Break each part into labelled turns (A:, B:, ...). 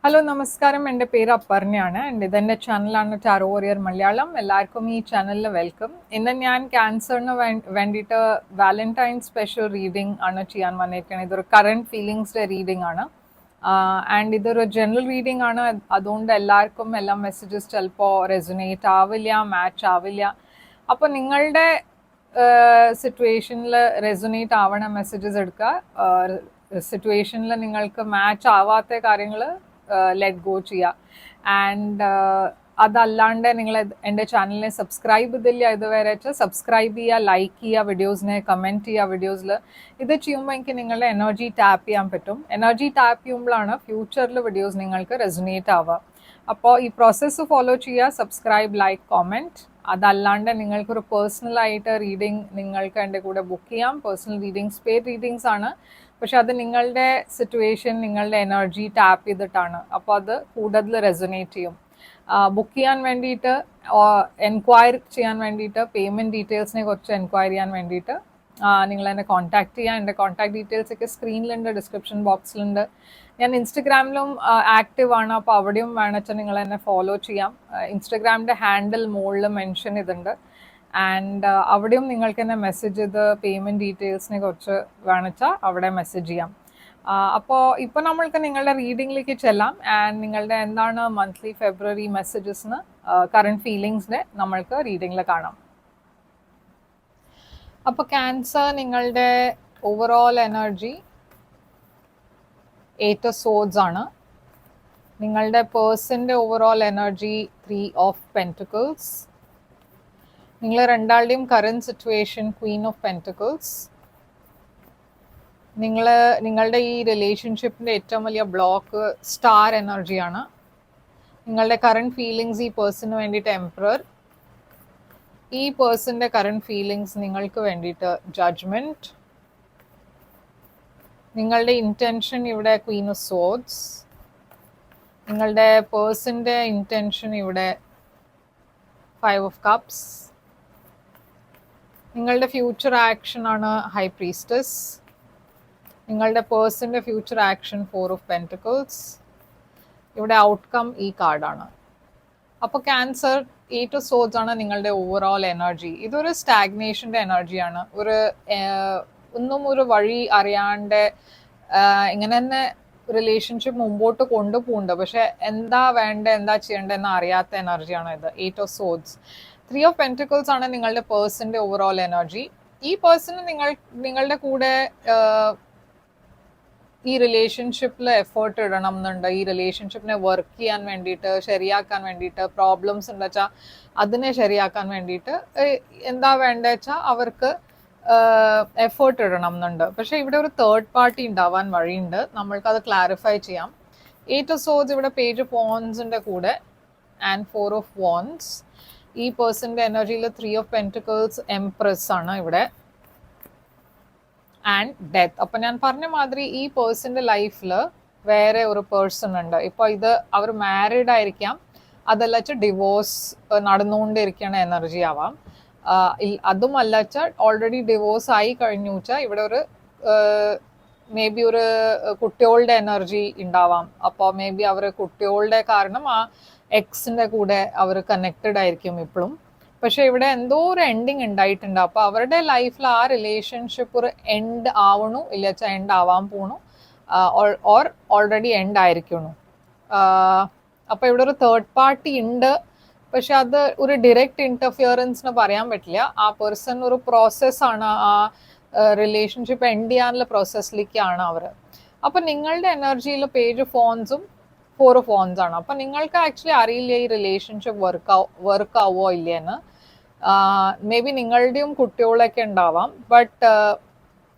A: Hello നമസ്കാരം, എൻ്റെ പേര് അപർണയാണ്. ഇതെൻ്റെ ചാനലാണ് ടാരോ വാരിയർ മലയാളം. എല്ലാവർക്കും ഈ ചാനലിൽ വെൽക്കം. ഇന്ന് ഞാൻ ക്യാൻസറിന് വേണ്ടിയിട്ട് വാലന്റൈൻ സ്പെഷ്യൽ റീഡിംഗ് ആണ് ചെയ്യാൻ വന്നിരിക്കുന്നത്. ഇതൊരു കറണ്ട് ഫീലിങ്സിൻ്റെ റീഡിംഗ് ആണ്. ആൻഡ് ഇതൊരു ജനറൽ റീഡിംഗ് ആണ്. അതുകൊണ്ട് എല്ലാവർക്കും എല്ലാ മെസ്സേജസ് ചിലപ്പോൾ റെസൊനേറ്റ് ആവില്ല, മാച്ച് ആവില്ല. അപ്പോൾ നിങ്ങളുടെ സിറ്റുവേഷനിൽ റെസൊനേറ്റ് ആവണ മെസ്സേജസ് എടുക്കുക. സിറ്റുവേഷനിൽ നിങ്ങൾക്ക് മാച്ച് ആവാത്ത കാര്യങ്ങൾ ലെറ്റ് ഗോ ചെയ്യുക. ആൻഡ് അതല്ലാണ്ട് നിങ്ങൾ എൻ്റെ ചാനലിനെ സബ്സ്ക്രൈബ് ചെയ്തില്ല ഇതുവരെ സബ്സ്ക്രൈബ് ചെയ്യുക, ലൈക്ക് ചെയ്യുക, വീഡിയോസിനെ കമൻറ്റ് ചെയ്യുക. വീഡിയോസിൽ ഇത് ചെയ്യുമ്പോൾ എനിക്ക് നിങ്ങളുടെ എനർജി ടാപ്പ് ചെയ്യാൻ പറ്റും. എനർജി ടാപ്പ് ചെയ്യുമ്പോഴാണ് ഫ്യൂച്ചറിൽ വീഡിയോസ് നിങ്ങൾക്ക് റെസൊനേറ്റ് ആവുക. അപ്പോൾ ഈ പ്രോസസ്സ് ഫോളോ ചെയ്യുക, സബ്സ്ക്രൈബ്, ലൈക്ക്, കോമെൻറ്റ്. അതല്ലാണ്ട് നിങ്ങൾക്കൊരു പേഴ്സണലായിട്ട് റീഡിങ് നിങ്ങൾക്ക് എൻ്റെ കൂടെ ബുക്ക് ചെയ്യാം. പേഴ്സണൽ റീഡിങ്സ് പെയ്ഡ് റീഡിങ്സ് ആണ്, പക്ഷെ അത് നിങ്ങളുടെ സിറ്റുവേഷൻ, നിങ്ങളുടെ എനർജി ടാപ്പ് ചെയ്തിട്ടാണ്. അപ്പോൾ അത് കൂടുതൽ റെസൊനേറ്റ് ചെയ്യും. ബുക്ക് ചെയ്യാൻ വേണ്ടിയിട്ട്, എൻക്വയറി ചെയ്യാൻ വേണ്ടിയിട്ട്, പേയ്മെൻറ്റ് ഡീറ്റെയിൽസിനെ കുറിച്ച് എൻക്വയറി ചെയ്യാൻ വേണ്ടിയിട്ട് നിങ്ങൾ എന്നെ കോൺടാക്ട് ചെയ്യുക. എൻ്റെ കോൺടാക്ട് ഡീറ്റെയിൽസ് ഒക്കെ സ്ക്രീനിലുണ്ട്, ഡിസ്ക്രിപ്ഷൻ ബോക്സിലുണ്ട്. ഞാൻ ഇൻസ്റ്റഗ്രാമിലും ആക്റ്റീവ് ആണ്, അപ്പോൾ അവിടെയും വേണമെച്ചാൽ നിങ്ങൾ എന്നെ ഫോളോ ചെയ്യാം. ഇൻസ്റ്റഗ്രാമിൻ്റെ ഹാൻഡിൽ മുകളിൽ മെൻഷൻ ചെയ്തിട്ടുണ്ട്. ആൻഡ് അവിടെയും നിങ്ങൾക്ക് തന്നെ മെസ്സേജ് ചെയ്ത് പേയ്മെൻറ്റ് ഡീറ്റെയിൽസിനെ കുറിച്ച് വേണമെച്ചാൽ അവിടെ മെസ്സേജ് ചെയ്യാം. അപ്പോൾ ഇപ്പോൾ നമ്മൾക്ക് നിങ്ങളുടെ റീഡിങ്ങിലേക്ക് ചെല്ലാം. ആൻഡ് നിങ്ങളുടെ എന്താണ് മന്ത്ലി ഫെബ്രുവരി മെസ്സേജസിന് കറണ്ട് ഫീലിങ്സിനെ നമ്മൾക്ക് റീഡിങ്ങിൽ കാണാം. അപ്പോൾ ക്യാൻസർ, നിങ്ങളുടെ ഓവറോൾ എനർജി 8 of Swords ആണ്. നിങ്ങളുടെ പേഴ്സൻ്റെ ഓവറോൾ എനർജി 3 of Pentacles. നിങ്ങൾ രണ്ടാളുടെയും current situation queen of pentacles. നിങ്ങളുടെ ഈ റിലേഷൻഷിപ്പിൻ്റെ ഏറ്റവും വലിയ ബ്ലോക്ക് സ്റ്റാർ എനർജിയാണ്. നിങ്ങളുടെ കറണ്ട് ഫീലിങ്സ് ഈ പേഴ്സണിന് വേണ്ടിയിട്ട് എംപറർ. ഈ പേഴ്സൻ്റെ കറണ്ട് ഫീലിങ്സ് നിങ്ങൾക്ക് വേണ്ടിയിട്ട് ജഡ്ജ്മെൻറ്റ്. നിങ്ങളുടെ ഇൻറ്റൻഷൻ ഇവിടെ ക്വീൻ ഓഫ് സോഡ്സ്. നിങ്ങളുടെ പേഴ്സൻ്റെ ഇൻറ്റൻഷൻ ഇവിടെ 5 of Cups. നിങ്ങളുടെ ഫ്യൂച്ചർ ആക്ഷൻ ആണ് ഹൈ പ്രീസ്റ്റസ്. നിങ്ങളുടെ പേഴ്സൻ്റെ ഫ്യൂച്ചർ ആക്ഷൻ 4 of Pentacles. ഇവിടെ ഔട്ട്കം ഈ കാർഡാണ്. അപ്പോൾ ക്യാൻസർ 8 of Swords ആണ് നിങ്ങളുടെ ഓവറോൾ എനർജി. ഇതൊരു സ്റ്റാഗ്നേഷൻ്റെ എനർജിയാണ്. ഒന്നും ഒരു വഴി അറിയാണ്ട് ഇങ്ങനെ തന്നെ റിലേഷൻഷിപ്പ് മുമ്പോട്ട് കൊണ്ടുപോകുന്നുണ്ട്, പക്ഷെ എന്താ വേണ്ട, എന്താ ചെയ്യേണ്ടതെന്ന് അറിയാത്ത എനർജിയാണ് ഇത്. 8 of Swords. 3 of Pentacles ആണ് നിങ്ങളുടെ പേഴ്സൻ്റെ ഓവറോൾ എനർജി. ഈ പേഴ്സണ് നിങ്ങളുടെ കൂടെ ഈ റിലേഷൻഷിപ്പിൽ എഫേർട്ട് ഇടണം എന്നുണ്ട്. ഈ റിലേഷൻഷിപ്പിനെ വർക്ക് ചെയ്യാൻ വേണ്ടിയിട്ട്, ശരിയാക്കാൻ വേണ്ടിയിട്ട്, പ്രോബ്ലംസ് ഉണ്ട് വെച്ചാൽ അതിനെ ശരിയാക്കാൻ വേണ്ടിയിട്ട് എന്താ വേണ്ട വെച്ചാൽ അവർക്ക് എഫേർട്ട് ഇടണം എന്നുണ്ട്. പക്ഷേ ഇവിടെ ഒരു തേർഡ് പാർട്ടി ഉണ്ടാവാൻ വഴിയുണ്ട്. നമ്മൾക്കത് ക്ലാരിഫൈ ചെയ്യാം. 8 of Swords ഇവിടെ പേജ് ഓഫ് വാൻഡ്സിൻ്റെ കൂടെ ആൻഡ് 4 of Wands. ഈ പേഴ്സൻ്റെ എനർജിയിൽ 3 of Pentacles എംപ്രസ് ആണ് ഇവിടെ ആൻഡ് ഡെത്ത്. അപ്പം ഞാൻ പറഞ്ഞ മാതിരി ഈ പേഴ്സൻ്റെ ലൈഫിൽ വേറെ ഒരു പേഴ്സൺ ഉണ്ട്. ഇപ്പോൾ ഇത് അവർ മാരീഡ് ആയിരിക്കാം, അതല്ല വെച്ചാൽ ഡിവോഴ്സ് നടന്നുകൊണ്ടിരിക്കുന്ന എനർജി ആവാം. അതും അല്ല വെച്ചാൽ ഓൾറെഡി ഡിവോഴ്സ് ആയി കഴിഞ്ഞു വെച്ചാൽ ഇവിടെ ഒരു മേ ബി ഒരു കുട്ടികളുടെ എനർജി ഉണ്ടാവാം. അപ്പോൾ മേ ബി അവർ കുട്ടികളുടെ കാരണം ആ എക്സിൻ്റെ കൂടെ അവർ കണക്റ്റഡ് ആയിരിക്കും ഇപ്പോഴും. പക്ഷെ ഇവിടെ എന്തോ ഒരു എൻഡിങ് ഉണ്ടായിട്ടുണ്ട്. അപ്പോൾ അവരുടെ ലൈഫിൽ ആ റിലേഷൻഷിപ്പ് ഒരു എൻഡ് ആവണു, ഇല്ല വെച്ചാൽ എൻഡ് ആവാൻ പോണു, ഓർ ഓൾറെഡി എൻഡ് ആയിരിക്കണു. അപ്പോൾ ഇവിടെ ഒരു തേർഡ് പാർട്ടി ഉണ്ട്, പക്ഷെ അത് ഒരു ഡിറക്റ്റ് ഇൻ്റർഫിയറൻസിന് പറയാൻ പറ്റില്ല. ആ പേഴ്സൺ ഒരു പ്രോസസ്സാണ്, ആ റിലേഷൻഷിപ്പ് എൻഡ് ചെയ്യാനുള്ള പ്രോസസ്സിലേക്കാണ് അവർ. അപ്പം നിങ്ങളുടെ എനർജിയിൽ പേജ് ഓഫ് വാൻഡ്സും 4 of Wands ആണ്. അപ്പം നിങ്ങൾക്ക് ആക്ച്വലി അറിയില്ല ഈ റിലേഷൻഷിപ്പ് വർക്ക് ആവോ ഇല്ലേന്ന്. മേ ബി നിങ്ങളുടെയും കുട്ടികളൊക്കെ ഉണ്ടാവാം, ബട്ട്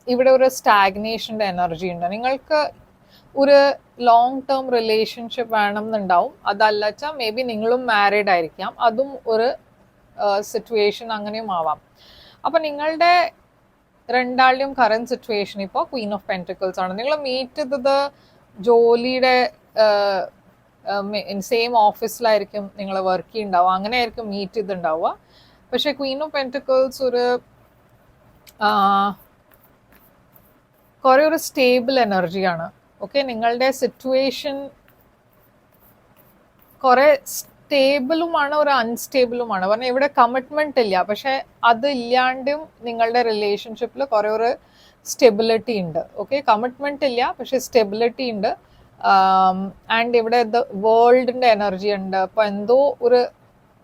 A: ഇവിടെ ഒരു സ്റ്റാഗ്നേഷൻ്റെ എനർജി ഉണ്ട്. നിങ്ങൾക്ക് ഒരു ലോങ് ടേം റിലേഷൻഷിപ്പ് വേണം എന്നുണ്ടാവും. അതല്ല വെച്ചാൽ മേ ബി നിങ്ങളും മാരീഡ് ആയിരിക്കാം, അതും ഒരു സിറ്റുവേഷൻ അങ്ങനെയും ആവാം. അപ്പം നിങ്ങളുടെ രണ്ടാളുടെയും കറണ്ട് സിറ്റുവേഷൻ ഇപ്പോൾ ക്വീൻ ഓഫ് പെൻറ്റക്കിൾസ് ആണ്. നിങ്ങൾ മീറ്റ് ചെയ്തത് ജോലിയുടെ സെയിം ഓഫീസിലായിരിക്കും നിങ്ങൾ വർക്ക് ചെയ്യുന്നുണ്ടാവുക, അങ്ങനെ ആയിരിക്കും മീറ്റ് ചെയ്തിട്ടുണ്ടാവുക. പക്ഷേ ക്വീൻ ഓഫ് പെൻറ്റക്കിൾസ് ഒരു കുറേ ഒരു സ്റ്റേബിൾ എനർജിയാണ്. ഓക്കെ, നിങ്ങളുടെ സിറ്റുവേഷൻ കുറെ സ്റ്റേബിളുമാണ് ഒരു അൺസ്റ്റേബിളുമാണ്. പറഞ്ഞാൽ ഇവിടെ കമ്മിറ്റ്മെന്റ് ഇല്ല, പക്ഷെ അത് ഇല്ലാണ്ടും നിങ്ങളുടെ റിലേഷൻഷിപ്പിൽ കുറെ ഒരു സ്റ്റെബിലിറ്റി ഉണ്ട്. ഓക്കെ, കമ്മിറ്റ്മെന്റ് ഇല്ല പക്ഷെ സ്റ്റെബിലിറ്റി ഉണ്ട്. ആൻഡ് ഇവിടെ വേൾഡിന്റെ എനർജി ഉണ്ട്. അപ്പൊ എന്തോ ഒരു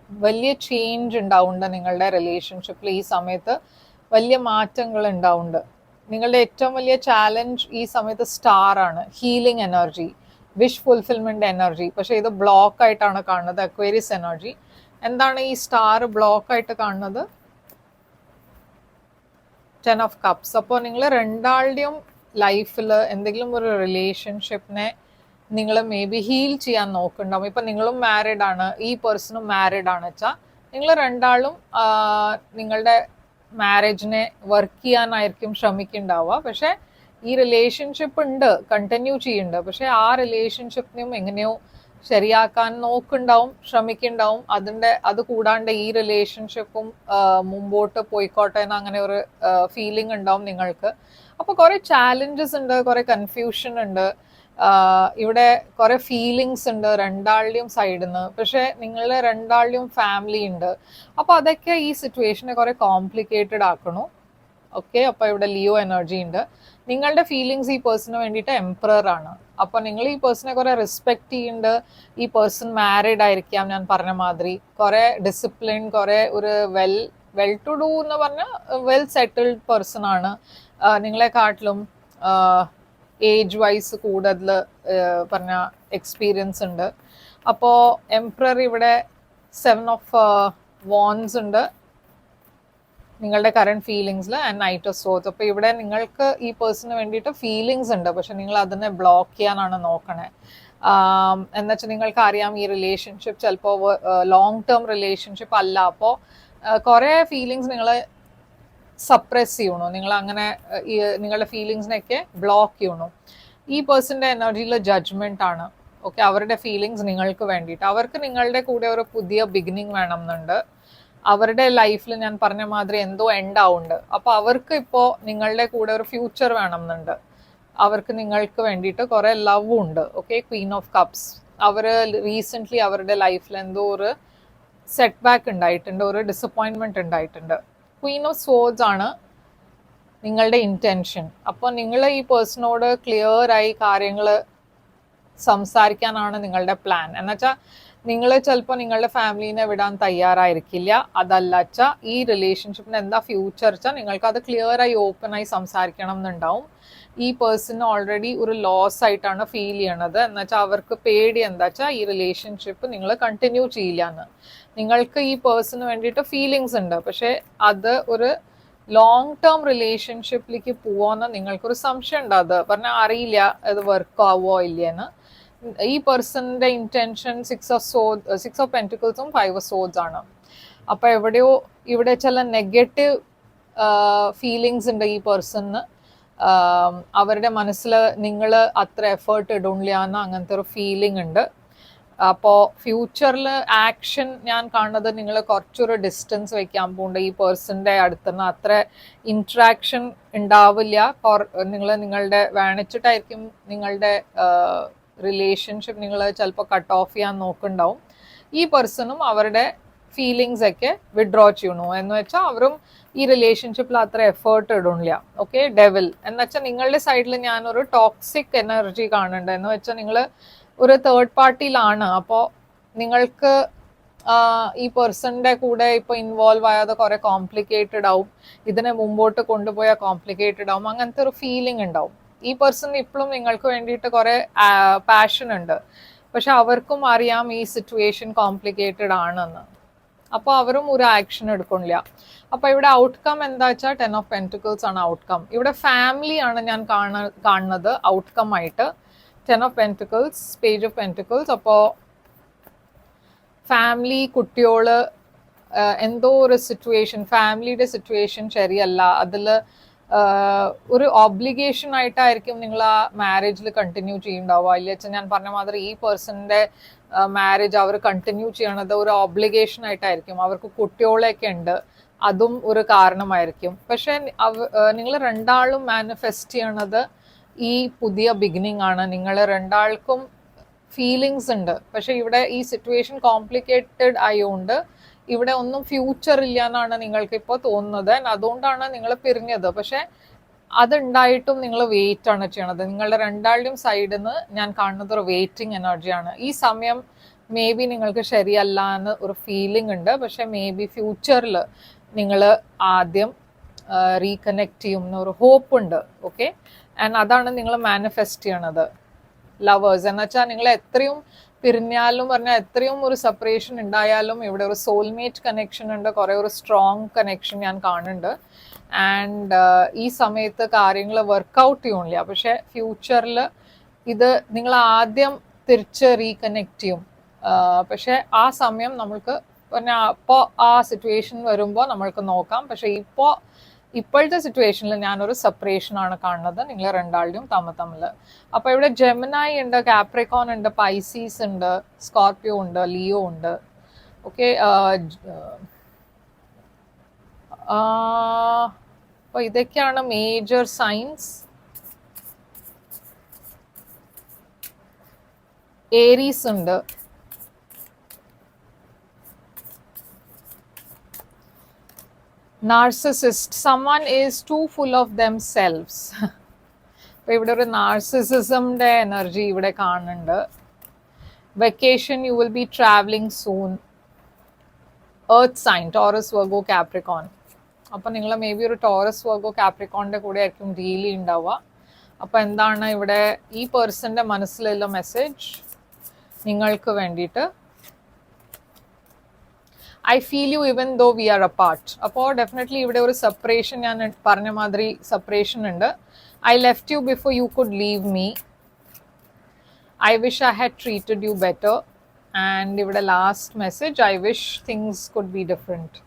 A: വലിയ ചേഞ്ച് ഉണ്ടാവുന്നുണ്ട് നിങ്ങളുടെ റിലേഷൻഷിപ്പിൽ ഈ സമയത്ത്. വലിയ മാറ്റങ്ങൾ ഉണ്ടാവുന്നുണ്ട്. നിങ്ങളുടെ ഏറ്റവും വലിയ ചാലഞ്ച് ഈ സമയത്ത് സ്റ്റാർ ആണ്, healing energy, wish fulfilment energy. പക്ഷെ ഇത് ബ്ലോക്ക് ആയിട്ടാണ് കാണുന്നത്, അക്വേരിയസ് എനർജി. എന്താണ് ഈ സ്റ്റാർ ബ്ലോക്ക് ആയിട്ട് കാണുന്നത്? 10 ഓഫ് കപ്സ്. അപ്പോൾ നിങ്ങൾ രണ്ടാളുടെയും ലൈഫിൽ എന്തെങ്കിലും ഒരു റിലേഷൻഷിപ്പിനെ നിങ്ങൾ മേ ബി ഹീൽ ചെയ്യാൻ നോക്കുന്നുണ്ടാവും. ഇപ്പം നിങ്ങളും മാരീഡ് ആണ്, ഈ പേഴ്സണും മാരീഡ് ആണ് വെച്ചാൽ നിങ്ങൾ രണ്ടാളും നിങ്ങളുടെ മാരേജിനെ വർക്ക് ചെയ്യാനായിരിക്കും ശ്രമിക്കുന്നുണ്ടാവുക. പക്ഷെ ഈ റിലേഷൻഷിപ്പ് ഉണ്ട്, കണ്ടിന്യൂ ചെയ്യുന്നുണ്ട്. പക്ഷെ ആ റിലേഷൻഷിപ്പിനെയും എങ്ങനെയോ ശരിയാക്കാൻ നോക്കുന്നുണ്ടാവും, ശ്രമിക്കുന്നുണ്ടാവും. അത് കൂടാണ്ട് ഈ റിലേഷൻഷിപ്പും മുമ്പോട്ട് പോയിക്കോട്ടെ എന്ന് അങ്ങനെ ഒരു ഫീലിംഗ് ഉണ്ടാവും നിങ്ങൾക്ക്. അപ്പോൾ കുറെ ചാലഞ്ചസ് ഉണ്ട്, കുറെ കൺഫ്യൂഷൻ ഉണ്ട്, ഇവിടെ കുറെ ഫീലിങ്സ് ഉണ്ട് രണ്ടാളുടെയും സൈഡിൽ നിന്ന്. പക്ഷെ നിങ്ങളുടെ രണ്ടാളുടെയും ഫാമിലി ഉണ്ട്. അപ്പൊ അതൊക്കെ ഈ സിറ്റുവേഷനെ കുറെ കോംപ്ലിക്കേറ്റഡ് ആക്കണു. ഓക്കെ, അപ്പൊ ഇവിടെ ലിയോ എനർജി ഉണ്ട്. നിങ്ങളുടെ ഫീലിങ്സ് ഈ പേഴ്സണിന് വേണ്ടിയിട്ട് എംപറർ ആണ്. അപ്പൊ നിങ്ങൾ ഈ പേഴ്സണെ കുറെ റെസ്പെക്ട് ചെയ്യുന്നുണ്ട്. ഈ പേഴ്സൺ മാരീഡ് ആയിരിക്കാം, ഞാൻ പറഞ്ഞ മാതിരി കുറെ ഡിസിപ്ലിൻ, കുറെ ഒരു വെൽ ടു ഡു എന്ന് പറഞ്ഞ വെൽ സെറ്റിൽഡ് പേഴ്സൺ ആണ്. നിങ്ങളെക്കാട്ടിലും ഏജ് വൈസ് കൂടുതൽ പറഞ്ഞ എക്സ്പീരിയൻസ് ഉണ്ട്. അപ്പോൾ എംപറർ ഇവിടെ 7 ഓഫ് വാൻസ് ഉണ്ട് നിങ്ങളുടെ കറണ്ട് ഫീലിങ്സിൽ, ആൻഡ് നൈറ്റ് ഓഫ് സോർഡ്സ്. അപ്പോൾ ഇവിടെ നിങ്ങൾക്ക് ഈ പേഴ്സണിന് വേണ്ടിയിട്ട് ഫീലിങ്സ് ഉണ്ട്, പക്ഷെ നിങ്ങൾ അതിനെ ബ്ലോക്ക് ചെയ്യാനാണ് നോക്കണേ. എന്നുവെച്ചാൽ നിങ്ങൾക്ക് അറിയാം ഈ റിലേഷൻഷിപ്പ് ചിലപ്പോൾ ലോങ് ടേം റിലേഷൻഷിപ്പ് അല്ല. അപ്പോൾ കുറേ ഫീലിങ്സ് നിങ്ങൾ സപ്രസ് ചെയ്യണു, നിങ്ങൾ അങ്ങനെ നിങ്ങളുടെ ഫീലിങ്സിനെയൊക്കെ ബ്ലോക്ക് ചെയ്യണു. ഈ പേഴ്സന്റെ എനർജിയിൽ ജഡ്ജ്മെന്റ് ആണ്. ഓക്കെ, അവരുടെ ഫീലിങ്സ് നിങ്ങൾക്ക് വേണ്ടിയിട്ട്. അവർക്ക് നിങ്ങളുടെ കൂടെ ഒരു പുതിയ ബിഗിനിങ് വേണം എന്നുണ്ട്. അവരുടെ ലൈഫിൽ ഞാൻ പറഞ്ഞ മാതിരി എന്തോ എൻഡ് ആവുന്നുണ്ട്. അപ്പോൾ അവർക്ക് ഇപ്പോൾ നിങ്ങളുടെ കൂടെ ഒരു ഫ്യൂച്ചർ വേണം എന്നുണ്ട്. അവർക്ക് നിങ്ങൾക്ക് വേണ്ടിയിട്ട് കുറെ ലവ് ഉണ്ട്. Okay, queen of cups. അവർ റീസെൻ്റ്ലി അവരുടെ ലൈഫിൽ എന്തോ ഒരു സെറ്റ് ബാക്ക് ഉണ്ടായിട്ടുണ്ട്, ഒരു ഡിസപ്പോയിൻമെന്റ് ഉണ്ടായിട്ടുണ്ട്. ക്വീൻ ഓഫ് സോർഡ്സ് ആണ് നിങ്ങളുടെ ഇൻറ്റൻഷൻ. അപ്പോൾ നിങ്ങൾ ഈ പേഴ്സണോട് ക്ലിയർ ആയി കാര്യങ്ങൾ സംസാരിക്കാനാണ് നിങ്ങളുടെ പ്ലാൻ. എന്നുവെച്ചാൽ നിങ്ങൾ ചിലപ്പോൾ നിങ്ങളുടെ ഫാമിലീനെ വിടാൻ തയ്യാറായിരിക്കില്ല. അതല്ലച്ചാ ഈ റിലേഷൻഷിപ്പിന് എന്താ ഫ്യൂച്ചർ വെച്ചാൽ നിങ്ങൾക്ക് അത് ക്ലിയർ ആയി ഓപ്പൺ ആയി സംസാരിക്കണം എന്നുണ്ടാവും. ഈ പേഴ്സണ് ഓൾറെഡി ഒരു ലോസ് ആയിട്ടാണ് ഫീൽ ചെയ്യണത്. എന്നുവെച്ചാൽ അവർക്ക് പേടി എന്താ വെച്ചാൽ ഈ റിലേഷൻഷിപ്പ് നിങ്ങൾ കണ്ടിന്യൂ ചെയ്യില്ല എന്ന്. നിങ്ങൾക്ക് ഈ പേഴ്സണ് വേണ്ടിയിട്ട് ഫീലിങ്സ് ഉണ്ട്, പക്ഷെ അത് ഒരു ലോങ് ടേം റിലേഷൻഷിപ്പിലേക്ക് പോവാന്ന് നിങ്ങൾക്കൊരു സംശയം ഉണ്ട്. അത് പറഞ്ഞാൽ അറിയില്ല അത് വർക്ക് ആവോ ഇല്ലെന്ന്. ഈ പേഴ്സണിന്റെ ഇന്റൻഷൻ 6 ഓഫ് പെന്റിക്കിൾസും 5 ഓഫ് സോർഡ്സ് ആണ്. അപ്പൊ എവിടെയോ ഇവിടെ ചില നെഗറ്റീവ് ഫീലിങ്സ് ഉണ്ട് ഈ പേഴ്സണിന്. അവരുടെ മനസ്സിൽ നിങ്ങൾ അത്ര എഫേർട്ട് ഇടില്ല എന്ന് അങ്ങനത്തെ ഒരു ഫീലിംഗ് ഉണ്ട്. അപ്പോൾ ഫ്യൂച്ചറിൽ ആക്ഷൻ ഞാൻ കാണുന്നത് നിങ്ങൾ കുറച്ചൊരു ഡിസ്റ്റൻസ് വെക്കാൻ പോകുന്നുണ്ട്. ഈ പേഴ്സണിന്റെ അടുത്തുനിന്ന് അത്ര ഇൻട്രാക്ഷൻ ഉണ്ടാവില്ല. നിങ്ങളുടെ വേണിച്ചിട്ടായിരിക്കും നിങ്ങളുടെ റിലേഷൻഷിപ്പ് നിങ്ങൾ ചിലപ്പോൾ കട്ട് ഓഫ് ചെയ്യാൻ നോക്കുന്നുണ്ടാവും. ഈ പേഴ്സണും അവരുടെ ഫീലിങ്സ് ഒക്കെ വിഡ്രോ ചെയ്യണു എന്ന് വെച്ചാൽ അവരും ഈ റിലേഷൻഷിപ്പിൽ അത്ര എഫേർട്ട് ഇടില്ല. ഓക്കെ, ഡെവിൽ എന്ന് വെച്ചാൽ നിങ്ങളുടെ സൈഡിൽ ഞാനൊരു ടോക്സിക് എനർജി കാണുന്നുണ്ട്. എന്ന് വെച്ചാൽ നിങ്ങൾ ഒരു തേർഡ് പാർട്ടിയിലാണ്. അപ്പോൾ നിങ്ങൾക്ക് ഈ പേഴ്സണിന്റെ കൂടെ ഇപ്പോൾ ഇൻവോൾവ് ആയാതെ കുറെ കോംപ്ലിക്കേറ്റഡ് ആവും. ഇതിനെ മുമ്പോട്ട് കൊണ്ടുപോയാൽ കോംപ്ലിക്കേറ്റഡ് ആവും. അങ്ങനത്തെ ഒരു ഫീലിംഗ് ഉണ്ടാവും. ഈ പേഴ്സൺ ഇപ്പോഴും നിങ്ങൾക്ക് വേണ്ടിയിട്ട് കുറെ പാഷൻ ഉണ്ട്, പക്ഷെ അവർക്കും അറിയാം ഈ സിറ്റുവേഷൻ കോംപ്ലിക്കേറ്റഡ് ആണെന്ന്. അപ്പോൾ അവരും ഒരു ആക്ഷൻ എടുക്കുന്നില്ല. അപ്പൊ ഇവിടെ ഔട്ട്കം എന്താ വെച്ചാൽ 10 ഓഫ് പെന്റിക്കിൾസ് ആണ് ഔട്ട്കം. ഇവിടെ ഫാമിലി ആണ് ഞാൻ കാണുന്നത് ഔട്ട്കം ആയിട്ട്. 10 of pentacles, page of pentacles. അപ്പോൾ ഫാമിലി, കുട്ടിയോള്, എന്തോ ഒരു സിറ്റുവേഷൻ, ഫാമിലിയുടെ സിറ്റുവേഷൻ ശരിയല്ല. അതിൽ ഒരു ഓബ്ലിഗേഷൻ ആയിട്ടായിരിക്കും നിങ്ങൾ ആ മാരേജിൽ കണ്ടിന്യൂ ചെയ്യുന്നുണ്ടാവുക. ഇല്ല വെച്ചാൽ ഞാൻ പറഞ്ഞ മാതിരി ഈ പേഴ്സണിന്റെ മാരേജ് അവർ കണ്ടിന്യൂ ചെയ്യണത് ഒരു ഓബ്ലിഗേഷൻ ആയിട്ടായിരിക്കും. അവർക്ക് കുട്ടികളെയൊക്കെ ഉണ്ട്, അതും ഒരു കാരണമായിരിക്കും. പക്ഷെ നിങ്ങൾ രണ്ടാളും മാനിഫെസ്റ്റ് ചെയ്യണത് ഈ പുതിയ ബിഗിനിങ് ആണ്. നിങ്ങൾ രണ്ടാൾക്കും ഫീലിങ്സ് ഉണ്ട്. പക്ഷെ ഇവിടെ ഈ സിറ്റുവേഷൻ കോംപ്ലിക്കേറ്റഡ് ആയതുകൊണ്ട് ഇവിടെ ഒന്നും ഫ്യൂച്ചർ ഇല്ല എന്നാണ് നിങ്ങൾക്ക് ഇപ്പോൾ തോന്നുന്നത്. അതുകൊണ്ടാണ് നിങ്ങൾ പിരിഞ്ഞത്. പക്ഷെ അതുണ്ടായിട്ടും നിങ്ങൾ വെയിറ്റ് ആണ് ചെയ്യണത്. നിങ്ങളുടെ രണ്ടാളുടെയും സൈഡിൽ നിന്ന് ഞാൻ കാണുന്നത് ഒരു വെയിറ്റിംഗ് എനർജിയാണ്. ഈ സമയം മേ ബി നിങ്ങൾക്ക് ശരിയല്ല എന്ന് ഒരു ഫീലിംഗ് ഉണ്ട്. പക്ഷെ മേ ബി ഫ്യൂച്ചറിൽ നിങ്ങൾ ആദ്യം റീകണക്ട് ചെയ്യും എന്നൊരു ഹോപ്പ് ഉണ്ട്. ഓക്കെ, ആൻഡ് അതാണ് നിങ്ങൾ മാനിഫെസ്റ്റ് ചെയ്യണത്. ലവേഴ്സ് എന്ന് വെച്ചാൽ നിങ്ങൾ എത്രയും പിരിഞ്ഞാലും പറഞ്ഞാൽ എത്രയും ഒരു സെപ്പറേഷൻ ഉണ്ടായാലും ഇവിടെ ഒരു സോൾമേറ്റ് കണക്ഷൻ ഉണ്ട്, കുറേ ഒരു സ്ട്രോങ് കണക്ഷൻ ഞാൻ കാണുന്നുണ്ട്. ആൻഡ് ഈ സമയത്ത് കാര്യങ്ങൾ വർക്കൗട്ട് ചെയ്യണില്ല. പക്ഷെ ഫ്യൂച്ചറിൽ ഇത് നിങ്ങൾ ആദ്യം തിരിച്ച് റീകണക്ട് ചെയ്യും. പക്ഷെ ആ സമയം നമ്മൾക്ക് പറഞ്ഞാൽ അപ്പോൾ ആ സിറ്റുവേഷൻ വരുമ്പോൾ നമ്മൾക്ക് നോക്കാം. പക്ഷെ ഇപ്പോഴത്തെ സിറ്റുവേഷനിൽ ഞാനൊരു സെപ്പറേഷൻ ആണ് കാണുന്നത് നിങ്ങൾ രണ്ടാളുടെയും തമ്മിൽ. അപ്പോൾ ഇവിടെ ജെമിനായി ഉണ്ട്, കാപ്രിക്കോൺ ഉണ്ട്, പൈസീസ് ഉണ്ട്, സ്കോർപിയോ ഉണ്ട്, ലിയോ ഉണ്ട്. ഓക്കെ, അപ്പോൾ ഇതൊക്കെയാണ് മേജർ സൈൻസ്. ഏരീസ് ഉണ്ട്, narcissist, someone is too full of themselves. അപ്പോൾ ഇവിടെ ഒരു നാർസിസിസമിൻ്റെ എനർജി ഇവിടെ കാണുന്നുണ്ട്. Vacation, you will be travelling soon. Earth sign, Taurus, Virgo, Capricorn. അപ്പോൾ നിങ്ങൾ മേ ബി ഒരു ടോറസ്, വെർഗോ, കാപ്രിക്കോണിൻ്റെ കൂടെ ആയിരിക്കും ഡീൽ ഉണ്ടാവുക. അപ്പോൾ എന്താണ് ഇവിടെ ഈ പേഴ്സൻ്റെ മനസ്സിലുള്ള മെസ്സേജ് നിങ്ങൾക്ക് വേണ്ടിയിട്ട്? I feel you even though we are apart. അപ്പോൾ ഡെഫിനറ്റ്ലി ഇവിടെ ഒരു സെപ്പറേഷൻ, ഞാൻ പറഞ്ഞ മാതിരി സെപ്പറേഷൻ ഉണ്ട്. I left you before you could leave me. I wish I had treated you better. And ഇവിടെ last message, I wish things could be different.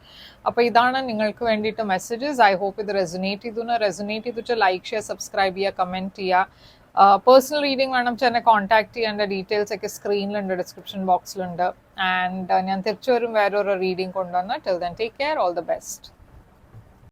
A: അപ്പോൾ ഇതാണ് നിങ്ങൾക്ക് വേണ്ടിയിട്ട് മെസ്സേജസ്. ഐ ഹോപ്പ് ഇത് റെസൊനേറ്റ് ചെയ്തു ലൈക്ക് ചെയ്യുക, സബ്സ്ക്രൈബ് ചെയ്യുക, കമൻറ്റ് ചെയ്യുക. പേഴ്സണൽ റീഡിംഗ് വേണം എന്നെ കോൺടാക്ട് ചെയ്യേണ്ട ഡീറ്റെയിൽസ് ഒക്കെ സ്ക്രീനിലുണ്ട്, ഡിസ്ക്രിപ്ഷൻ ബോക്സിലുണ്ട്. ആൻഡ് ഞാൻ തിരിച്ചു വരും വേറൊരു റീഡിംഗ് കൊണ്ടുവന്ന്. Till then take care, all the best.